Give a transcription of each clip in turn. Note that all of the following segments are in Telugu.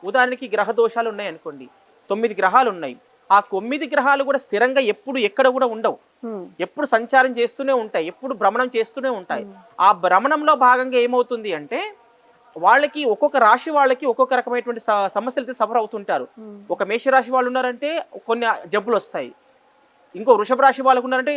ఉదాహరణకి గ్రహ దోషాలు ఉన్నాయి అనుకోండి, 9 గ్రహాలు ఉన్నాయి. ఆ 9 గ్రహాలు కూడా స్థిరంగా ఎప్పుడు ఎక్కడ కూడా ఉండవు. ఎప్పుడు సంచారం చేస్తూనే ఉంటాయి, ఎప్పుడు భ్రమణం చేస్తూనే ఉంటాయి. ఆ భ్రమణంలో భాగంగా ఏమవుతుంది అంటే వాళ్ళకి ఒక్కొక్క రాశి వాళ్ళకి ఒక్కొక్క రకమైనటువంటి సమస్యలతో సఫర్ అవుతుంటారు. ఒక మేషరాశి వాళ్ళు ఉన్నారంటే కొన్ని జబ్బులు వస్తాయి. ఇంకో వృషభ రాశి వాళ్ళకు ఉన్నారంటే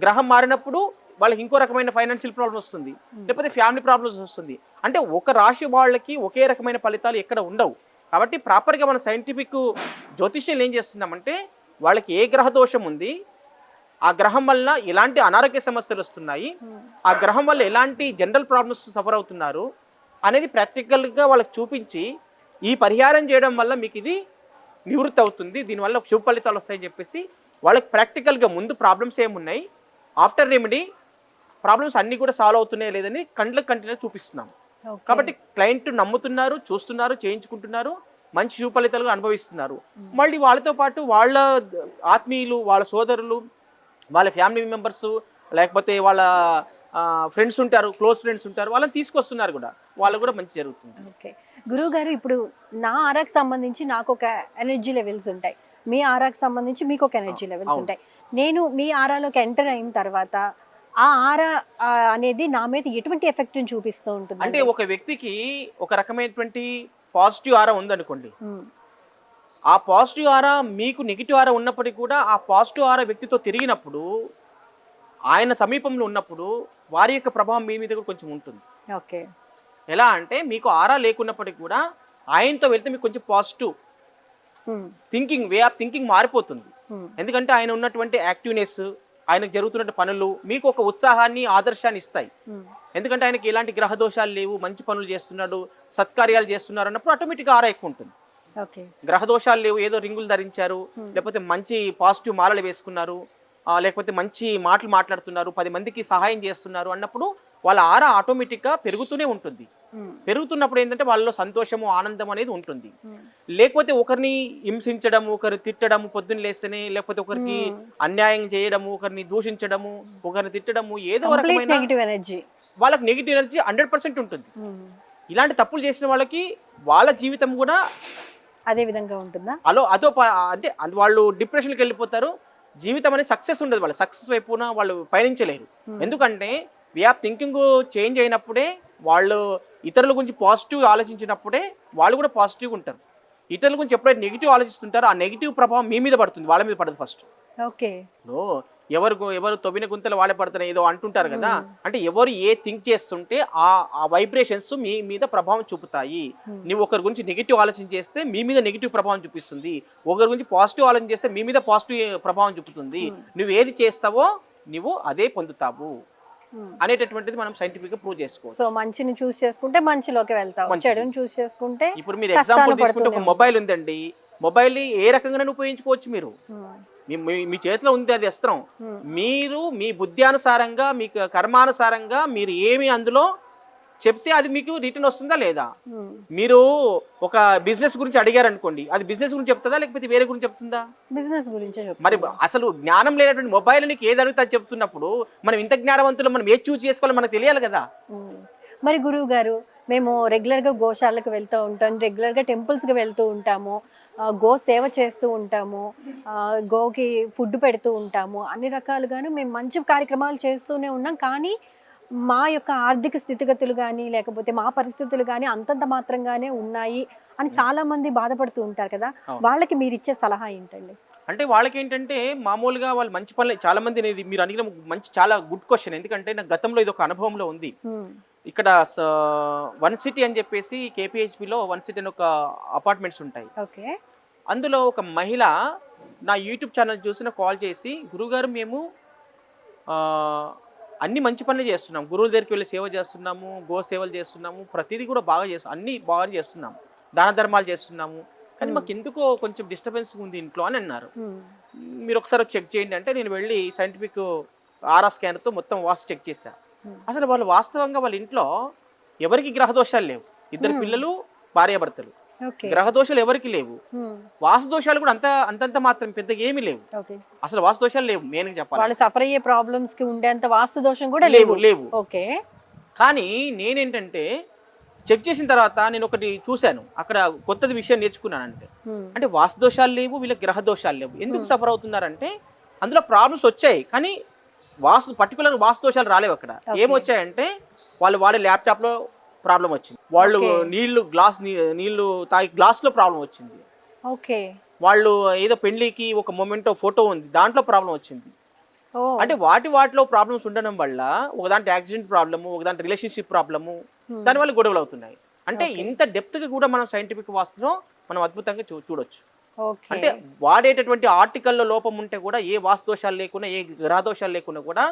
గ్రహం మారినప్పుడు వాళ్ళకి ఇంకో రకమైన ఫైనాన్షియల్ ప్రాబ్లమ్ వస్తుంది, లేకపోతే ఫ్యామిలీ ప్రాబ్లమ్స్ వస్తుంది. అంటే ఒక రాశి వాళ్ళకి ఒకే రకమైన ఫలితాలు ఎక్కడ ఉండవు. కాబట్టి ప్రాపర్గా మన సైంటిఫిక్ జ్యోతిష్యం ఏం చేస్తున్నామంటే వాళ్ళకి ఏ గ్రహ దోషం ఉంది, ఆ గ్రహం వల్ల ఎలాంటి అనారోగ్య సమస్యలు వస్తున్నాయి, ఆ గ్రహం వల్ల ఎలాంటి జనరల్ ప్రాబ్లమ్స్ సఫర్ అవుతున్నారు అనేది ప్రాక్టికల్గా వాళ్ళకి చూపించి ఈ పరిహారం చేయడం వల్ల మీకు ఇది నివృత్తి అవుతుంది, దీనివల్ల శుభ ఫలితాలు వస్తాయని చెప్పేసి వాళ్ళకి ప్రాక్టికల్గా ముందు ప్రాబ్లమ్స్ ఏమున్నాయి, ఆఫ్టర్ రెమెడీ ప్రాబ్లమ్స్ అన్నీ కూడా సాల్వ్ అవుతున్నాయి లేదని కంటిన్యూ చూపిస్తున్నాం. కాబట్టి క్లయింట్ నమ్ముతున్నారు, చూస్తున్నారు, చేయించుకుంటున్నారు, మంచి శుభ ఫలితాలు అనుభవిస్తున్నారు. మళ్ళీ వాళ్ళతో పాటు వాళ్ళ ఆత్మీయులు, వాళ్ళ సోదరులు, వాళ్ళ ఫ్యామిలీ మెంబర్స్, లేకపోతే వాళ్ళ ఫ్రెండ్స్ ఉంటారు, క్లోజ్ ఫ్రెండ్స్ ఉంటారు, వాళ్ళని తీసుకొస్తున్నారు కూడా, వాళ్ళు కూడా మంచి జరుగుతుంది. ఓకే గురువు గారు, ఇప్పుడు నా ఆరాకు సంబంధించి నాకు ఒక ఎనర్జీ లెవెల్స్ ఉంటాయి, మీ ఆరాకు సంబంధించి మీకు ఒక ఎనర్జీ లెవెల్స్ ఉంటాయి. నేను మీ ఆరాలోకి ఎంటర్ అయిన తర్వాత ఆ ఆరా అనేది నా మీద ఎటువంటి ఎఫెక్ట్ చూపిస్తూ ఉంటుంది? అంటే ఒక వ్యక్తికి ఒక రకమైనటువంటి పాజిటివ్ ఆరా ఉందనుకోండి, ఆ పాజిటివ్ ఆరా మీకు నెగిటివ్ ఆరా ఉన్నప్పటికీ కూడా ఆ పాజిటివ్ ఆరా వ్యక్తితో తిరిగినప్పుడు, ఆయన సమీపంలో ఉన్నప్పుడు వారి యొక్క ప్రభావం మీ మీద కూడా కొంచెం ఉంటుంది. ఓకే, ఎలా అంటే మీకు ఆరా లేకున్నప్పటికీ కూడా ఆయనతో వెళ్తే మీకు కొంచెం positive thinking, way of thinking మారిపోతుంది. ఎందుకంటే ఆయన ఉన్నటువంటి యాక్టివ్నెస్, ఆయనకు జరుగుతున్న పనులు మీకు ఒక ఉత్సాహాన్ని, ఆదర్శాన్ని ఇస్తాయి. ఎందుకంటే ఆయనకి ఎలాంటి గ్రహ దోషాలు లేవు, మంచి పనులు చేస్తున్నాడు, సత్కార్యాలు చేస్తున్నారు అన్నప్పుడు ఆటోమేటిక్గా ఆరా ఎక్కువ ఉంటుంది. గ్రహ దోషాలు లేవు, ఏదో రింగులు ధరించారు, లేకపోతే మంచి పాజిటివ్ మాలలు వేసుకున్నారు, లేకపోతే మంచి మాటలు మాట్లాడుతున్నారు, 10 మందికి సహాయం చేస్తున్నారు అన్నప్పుడు వాళ్ళ ఆరా ఆటోమేటిక్గా పెరుగుతూనే ఉంటుంది. పెరుగుతున్నప్పుడు ఏంటంటే వాళ్ళలో సంతోషము, ఆనందం అనేది ఉంటుంది. లేకపోతే ఒకరిని హింసించడము, ఒకరు తిట్టడము, పొద్దున్న లేస్తేనే, లేకపోతే ఒకరికి అన్యాయం చేయడము, ఒకరిని దూషించడము, ఒకరిని తిట్టడము, ఏదో రకమైన వాళ్ళకి నెగిటివ్ ఎనర్జీ 100% ఉంటుంది. ఇలాంటి తప్పులు చేసిన వాళ్ళకి వాళ్ళ జీవితం కూడా అదే విధంగా ఉంటుందా? అంటే వాళ్ళు డిప్రెషన్కి వెళ్ళిపోతారు, జీవితం అనేది సక్సెస్ ఉండదు, వాళ్ళు సక్సెస్ వైపున వాళ్ళు పయనించలేరు. ఎందుకంటే వే ఆఫ్ థింకింగ్ చేంజ్ అయినప్పుడే, వాళ్ళు ఇతరుల గురించి పాజిటివ్ ఆలోచించినప్పుడే వాళ్ళు కూడా పాజిటివ్గా ఉంటారు. ఇతరుల గురించి ఎప్పుడైతే నెగిటివ్ ఆలోచిస్తుంటారో ఆ నెగిటివ్ ప్రభావం మీ మీద పడుతుంది, వాళ్ళ మీద పడదు ఫస్ట్. ఓకే, ఎవరు తొవ్విన గుంతలు వాళ్ళే పడుతున్నాయి ఏదో అంటుంటారు కదా, అంటే ఎవరు ఏ థింక్ చేస్తుంటే ఆ వైబ్రేషన్స్ మీ మీద ప్రభావం చూపుతాయి. నువ్వు ఒకరి గురించి నెగిటివ్ ఆలోచన చేస్తే మీ మీద నెగిటివ్ ప్రభావం చూపిస్తుంది, ఒకరి గురించి పాజిటివ్ ఆలోచన చేస్తే మీ మీద పాజిటివ్ ప్రభావం చూపుతుంది. నువ్వు ఏది చేస్తావో నువ్వు అదే పొందుతావు అనేటటువంటిది మనం సైంటిఫిక్ గా ప్రూవ్ చేసుకోవచ్చు. సో మంచిని చూస్ చేసుకుంటే మంచిలోకి వెళ్తావు, చెడుని చూస్ చేసుకుంటే. ఇప్పుడు మీరు ఎగ్జాంపుల్ తీసుకుంటే ఒక మొబైల్ ఉందండి, మొబైల్ ఏ రకంగా ఉపయోగించుకోవచ్చు. మీరు మీ చేతిలో ఉంది అది అస్త్రం. మీరు మీ బుద్ధి అనుసారంగా, మీకు కర్మానుసారంగా మీరు ఏమి అందులో చెప్తే అది మీకు రిటర్న్ వస్తుందా లేదా. మీరు ఒక బిజినెస్ గురించి అడిగారు అనుకోండి, అది బిజినెస్ గురించి చెప్తుందా లేకపోతే వేరే గురించి చెప్తుందా? బిజినెస్ గురించి. మరి అసలు జ్ఞానం లేనటువంటి మొబైల్ నీకు ఏది అడుగుతా చెప్తున్నప్పుడు మనం ఇంత జ్ఞానవంతులు, మనం ఏది చూస్ చేసుకోవాలో మనకు తెలియాలి కదా. మరి గురువు గారు, మేము రెగ్యులర్గా గోశాలకు వెళ్తూ ఉంటాం, రెగ్యులర్గా టెంపుల్స్కి వెళ్తూ ఉంటాము, గో సేవ చేస్తూ ఉంటాము, గోకి ఫుడ్ పెడుతూ ఉంటాము, అన్ని రకాలుగాను మేము మంచి కార్యక్రమాలు చేస్తూనే ఉన్నాం. కానీ మా యొక్క ఆర్థిక స్థితిగతులు కానీ, లేకపోతే మా పరిస్థితులు కానీ అంతంత మాత్రంగానే ఉన్నాయి అని చాలా మంది బాధపడుతూ ఉంటారు కదా, వాళ్ళకి మీరు ఇచ్చే సలహా ఏంటండి? అంటే వాళ్ళకి ఏంటంటే మామూలుగా వాళ్ళు మంచి పనులు, చాలా మంది మీరు అడిగిన మంచి చాలా గుడ్ క్వశ్చన్. ఎందుకంటే నాకు గతంలో ఇది ఒక అనుభవంలో ఉంది. ఇక్కడ వన్ సిటీ అని చెప్పేసి KPHPలో వన్ సిటీ అని ఒక అపార్ట్మెంట్స్ ఉంటాయి. అందులో ఒక మహిళ నా యూట్యూబ్ ఛానల్ చూసిన కాల్ చేసి, గురుగారు మేము అన్ని మంచి పనులు చేస్తున్నాం, గురువుల దగ్గరికి వెళ్ళి సేవ చేస్తున్నాము, గో సేవలు చేస్తున్నాము, ప్రతిదీ కూడా బాగా చేస్తాం, అన్ని బాగా చేస్తున్నాము, దాన ధర్మాలు చేస్తున్నాము, కానీ మాకు ఎందుకో కొంచెం డిస్టర్బెన్స్ ఉంది ఇంట్లో అని అన్నారు. మీరు ఒకసారి చెక్ చేయండి అంటే నేను వెళ్ళి సైంటిఫిక్ ఆరా స్కానర్తో మొత్తం వాస్తు చెక్ చేశాను. అసలు వాళ్ళు వాస్తవంగా వాళ్ళ ఇంట్లో ఎవరికి గ్రహ దోషాలు లేవు, 2 పిల్లలు, భార్యాభర్తలు, గ్రహ దోషాలు ఎవరికి లేవు, వాస్తు దోషాలు కూడా అంతంత మాత్రం పెద్దగా ఏమీ లేవు, అసలు వాస్తు దోషాలు లేవు. మెయిన్గా చెప్పాలి, వాళ్ళు సఫర్ అయ్యే ప్రాబ్లమ్స్ కి ఉండేంత వాస్తు దోషం కూడా లేవు. కానీ నేనేంటంటే చెక్ చేసిన తర్వాత నేను ఒకటి చూశాను, అక్కడ కొత్తది విషయం నేర్చుకున్నాను. అంటే వాస్తు దోషాలు లేవు, వీళ్ళకి గ్రహ దోషాలు లేవు. ఎందుకు సఫర్ అవుతున్నారంటే అందులో ప్రాబ్లమ్స్ వచ్చాయి, కానీ పర్టికులర్ వాస్తు దోషాలు రాలేవు. అక్కడ ఏమొచ్చాయంటే వాళ్ళు వాడే ల్యాప్టాప్లో ప్రాబ్లం వచ్చింది, వాళ్ళు నీళ్లు తాగి గ్లాస్లో ప్రాబ్లం వచ్చింది, ఓకే, వాళ్ళు ఏదో పెళ్లికి ఒక మొమెంటో ఫోటో ఉంది దాంట్లో ప్రాబ్లం వచ్చింది. అంటే వాటిలో ప్రాబ్లమ్స్ ఉండడం వల్ల ఒకదాంట్లో యాక్సిడెంట్ ప్రాబ్లము, ఒకదాంట్లో రిలేషన్షిప్ ప్రాబ్లము, దానివల్ల గొడవలు అవుతున్నాయి. అంటే ఇంత డెప్త్గా కూడా మనం సైంటిఫిక్ వాస్తులో మనం అద్భుతంగా చూడొచ్చు. అంటే వాడేటటువంటి ఆర్టికల్లో లోపం ఉంటే కూడా, ఏ వాస్తు దోషాలు లేకుండా, ఏ గ్రహ దోషాలు లేకుండా కూడా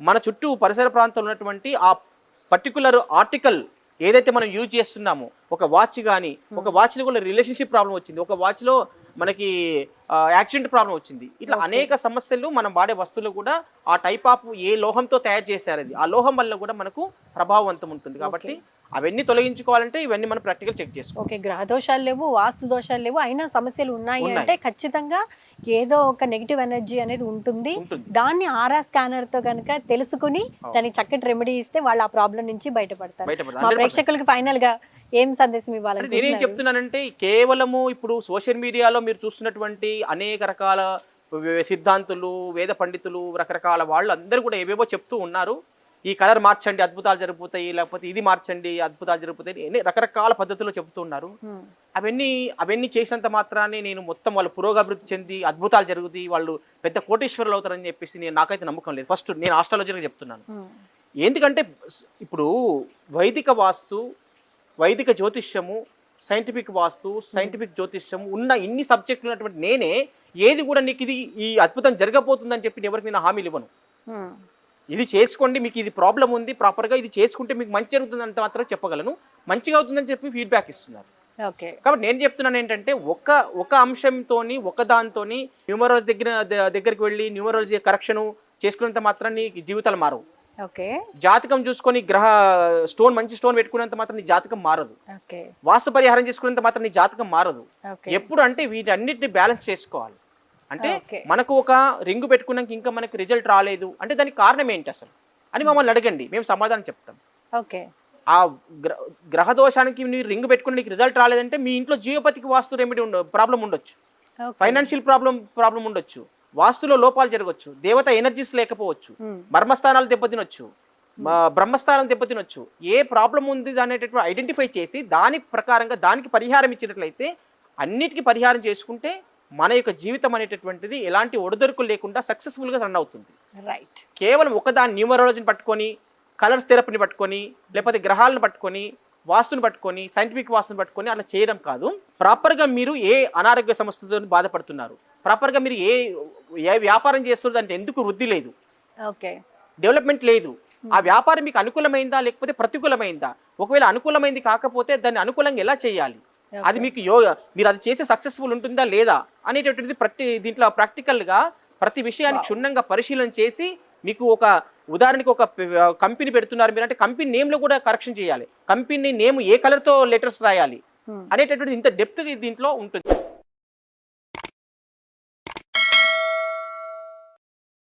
మన చుట్టూ పరిసర ప్రాంతంలో ఉన్నటువంటి ఆ పర్టికులర్ ఆర్టికల్ ఏదైతే మనం యూజ్ చేస్తున్నామో, ఒక వాచ్ కానీ, ఒక వాచ్లో కూడా రిలేషన్షిప్ ప్రాబ్లం వచ్చింది, ఒక వాచ్లో మనకి యాక్సిడెంట్ ప్రాబ్లం వచ్చింది, ఇట్లా అనేక సమస్యలు మనం వాడే వస్తువులు కూడా ఆ టైప్ ఆఫ్ ఏ లోహంతో తయారు చేశారు, అది ఆ లోహం వల్ల కూడా మనకు ప్రభావవంతం ఉంటుంది. కాబట్టి అవన్నీ తొలగించుకోవాలంటే ఇవన్నీ మనం ప్రాక్టికల్ చెక్ చేసుకోవాలి. ఓకే, గ్రహ దోషాలు లేవు, వాస్తు దోషాలు లేవు, అయినా సమస్యలు ఉన్నాయి అంటే ఖచ్చితంగా ఏదో ఒక నెగిటివ్ ఎనర్జీ అనేది ఉంటుంది. దాన్ని ఆరా స్కానర్ తో కనుక తెలుసుకుని దానికి చక్కటి రెమెడీ ఇస్తే వాళ్ళు ఆ ప్రాబ్లం నుంచి బయటపడతారు. మా ప్రేక్షకులకి ఫైనల్ గా ఏం సందేశం ఇవ్వాలి? నేనేం చెప్తున్నానంటే, కేవలము ఇప్పుడు సోషల్ మీడియాలో మీరు చూస్తున్నటువంటి అనేక రకాల సిద్ధాంతులు, వేద పండితులు, రకరకాల వాళ్ళు అందరూ కూడా ఏవేవో చెప్తూ ఉన్నారు. ఈ కలర్ మార్చండి అద్భుతాలు జరుగుతాయి, లేకపోతే ఇది మార్చండి అద్భుతాలు జరుగుతాయి, రకరకాల పద్ధతుల్లో చెప్తున్నారు. అవన్నీ చేసినంత మాత్రాన్ని నేను మొత్తం వాళ్ళు పురోగభివృద్ధి చెంది అద్భుతాలు జరుగుతాయి, వాళ్ళు పెద్ద కోటీశ్వరులు అవుతారని చెప్పేసి నాకైతే నమ్మకం లేదు. ఫస్ట్ నేను ఆస్ట్రాలజీగా చెప్తున్నాను. ఎందుకంటే ఇప్పుడు వైదిక వాస్తు, వైదిక జ్యోతిష్యము, సైంటిఫిక్ వాస్తు, సైంటిఫిక్ జ్యోతిష్యము ఉన్న ఇన్ని సబ్జెక్టులు ఉన్నటువంటి నేనే ఏది కూడా నీకు ఈ అద్భుతం జరగబోతుందని చెప్పి ఎవరికి నేను హామీలు ఇవ్వను. ఇది చేసుకోండి, మీకు ఇది ప్రాబ్లం ఉంది, ప్రాపర్గా ఇది చేసుకుంటే మీకు మంచి జరుగుతుంది అంత మాత్రం చెప్పగలను, మంచిగా అవుతుందని చెప్పి ఫీడ్బ్యాక్ ఇస్తున్నారు. కాబట్టి నేను చెప్తున్నాను ఏంటంటే, ఒక అంశంతో ఒక దాంతో న్యూమరాలజీ దగ్గరికి వెళ్ళి న్యూమరాలజీ కరెక్షన్ చేసుకున్నంత మాత్రం నీ జీవితాలు మారవు. జాతకం చూసుకొని మంచి స్టోన్ పెట్టుకున్నంత మాత్రం నీ జాతకం మారదు. వాస్తు పరిహారం చేసుకున్నంత మాత్రం నీ జాతకం మారదు. ఎప్పుడు అంటే వీటన్నిటిని బ్యాలెన్స్ చేసుకోవాలి. అంటే మనకు ఒక రింగు పెట్టుకున్నాక ఇంకా మనకు రిజల్ట్ రాలేదు అంటే దానికి కారణం ఏంటి అసలు అని మమ్మల్ని అడగండి, మేము సమాధానం చెప్తాం. ఆ గ్రహ దోషానికి మీరు రింగు పెట్టుకుని నీకు రిజల్ట్ రాలేదంటే మీ ఇంట్లో జియోపతికి వాస్తు రెమెడీ ప్రాబ్లం ఉండొచ్చు, ఫైనాన్షియల్ ప్రాబ్లం ఉండొచ్చు, వాస్తులో లోపాలు జరగవచ్చు, దేవత ఎనర్జీస్ లేకపోవచ్చు, మర్మస్థానాలు దెబ్బతినొచ్చు, బ్రహ్మస్థానం దెబ్బతినొచ్చు. ఏ ప్రాబ్లం ఉంది అనేటటువంటి ఐడెంటిఫై చేసి దాని ప్రకారంగా దానికి పరిహారం ఇచ్చినట్లయితే, అన్నిటికీ పరిహారం చేసుకుంటే మన యొక్క జీవితం అనేటటువంటిది ఎలాంటి ఒడిదొడుకులు లేకుండా సక్సెస్ఫుల్గా రన్ అవుతుంది. రైట్. కేవలం ఒకదాని న్యూమరాలజీని పట్టుకొని, కలర్స్ థెరపీని పట్టుకొని, లేకపోతే గ్రహాలను పట్టుకొని, వాస్తుని పట్టుకొని, సైంటిఫిక్ వాస్తుని పట్టుకొని అలా చేయడం కాదు. ప్రాపర్గా మీరు ఏ అనారోగ్య సమస్యతో బాధపడుతున్నారు, ప్రాపర్గా మీరు ఏ వ్యాపారం చేస్తున్నారు, అంటే ఎందుకు వృద్ధి లేదు, డెవలప్మెంట్ లేదు, ఆ వ్యాపారం మీకు అనుకూలమైందా లేకపోతే ప్రతికూలమైందా, ఒకవేళ అనుకూలమైంది కాకపోతే దాన్ని అనుకూలంగా ఎలా చేయాలి, అది మీకు మీరు అది చేసే సక్సెస్ఫుల్ ఉంటుందా లేదా అనేటటువంటిది దీంట్లో ప్రాక్టికల్గా ప్రతి విషయాన్ని క్షుణ్ణంగా పరిశీలన చేసి, మీకు ఒక ఉదాహరణకి ఒక కంపెనీ పెడుతున్నారు మీరు అంటే కంపెనీ నేమ్లో కూడా కరెక్షన్ చేయాలి, కంపెనీ నేమ్ ఏ కలర్తో లెటర్స్ రాయాలి అనేటటువంటిది ఇంత డెప్త్ దీంట్లో ఉంటుంది.